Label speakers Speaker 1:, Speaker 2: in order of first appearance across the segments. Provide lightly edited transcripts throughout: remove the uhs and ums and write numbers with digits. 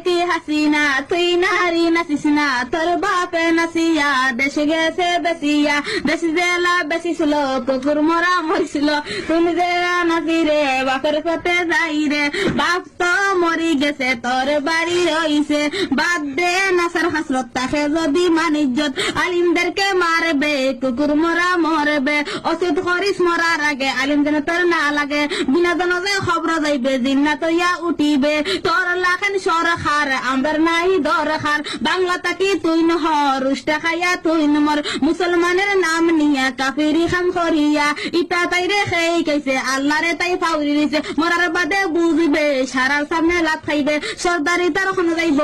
Speaker 1: কি হাসিনা তুই নারী নাচিস না তোর বাপে নাচিয়া দেশে গেছে বেসিয়া দেশি জেলা বেশিছিল কুকুর মরা মরিছিল তুমি যে নাচি রে বাপের পথে যাই রে বাপ তো মরি গেছে তোর বাড়ি রইছে বাদ দে নাচার হাসরত তাকে যদি মানিজ্জত আলিমদেরকে মারবে কুকুর মরা মরবে অসুদ করিস মরার আগে আলিম যেন তোর না লাগে বিনা যে খবর যাইবে জিন্না তৈয়া উঠিবে তোর লাখান সরকার আমার নাই দরকার বাংলা তাকি তুই নহ রুষ্টা খাইয়া তুই নমর মুসলমানের নাম নিয়া কাফিরি খান করিয়া ইটা তাই রে খেয়ে গেছে আল্লাহ রে তাই ফাউরি দিছে মরার বাদে বুঝবে সারার সামনে লাভ খাইবে সর্দারি তার ওখানে যাইব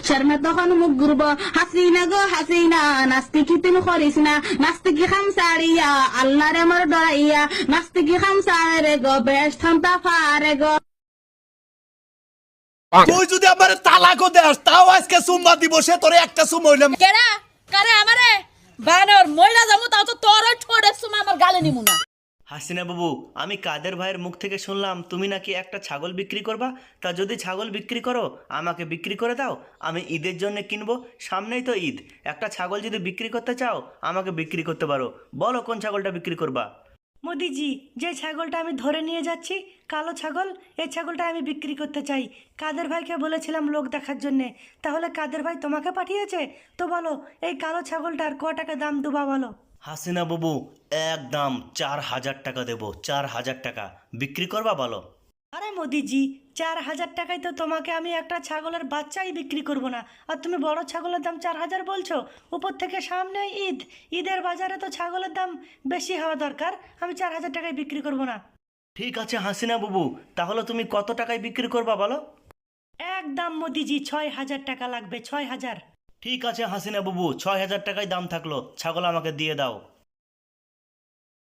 Speaker 1: শর্মে তখন মুখ ঘুরব হাসিনা গো হাসিনা নাস্তিকি তুমি করিস না নাস্তিকি খাম সারিয়া আল্লাহ রে মর ডরাইয়া নাস্তিকি খাম সারে গো বেশ থামতা ফারে গো
Speaker 2: তুই যদি আমার তালাকও দেস তাও আজকে সুম্মা দিব সে তোরে একটা সুম্মা হইলাম
Speaker 3: কেরা কারে আমারে বানর মইলা যামু তাও তো তোর ঠোঁটের সময় আমার গালে নিমু না।
Speaker 4: হাসিনা বাবু, আমি কাদের ভাইয়ের মুখ থেকে শুনলাম তুমি নাকি একটা ছাগল বিক্রি করবা। তা যদি ছাগল বিক্রি করো আমাকে বিক্রি করে দাও, আমি ঈদের জন্য কিনবো, সামনেই তো ঈদ। একটা ছাগল যদি বিক্রি করতে চাও আমাকে বিক্রি করতে পারো, বলো কোন ছাগলটা বিক্রি করবা। মোদিজি, যে ছাগলটা আমি ধরে নিয়ে যাচ্ছি কালো ছাগল, এই ছাগলটা আমি বিক্রি করতে চাই। কাদের ভাইকে বলেছিলাম লোক দেখার জন্যে, তাহলে কাদের ভাই তোমাকে পাঠিয়েছে তো বলো এই কালো ছাগলটার ক টাকা দাম দেবা বলো। হাসিনা বাবু, একদম 4000 টাকা দেবো, 4000 টাকা বিক্রি করবা বলো। আরে মোদিজি, 4000 টাকায় তো তোমাকে আমি একটা ছাগলের বাচ্চাই বিক্রি করব না, আর তুমি বড় ছাগলের দাম 4000 বলছো। উপর থেকে সামনে ঈদ, ঈদের বাজারে তো ছাগলের দাম বেশি হওয়া দরকার, আমি 4000 টাকায় বিক্রি করব না। ঠিক আছে হাসিনা বাবু, তাহলে তুমি কত টাকায় বিক্রি করবা বলো। একদম মোদিজি 6000 টাকা লাগবে, 6000। ঠিক আছে হাসিনা বাবু, 6000 টাকায় দাম থাকলো, ছাগল আমাকে দিয়ে দাও।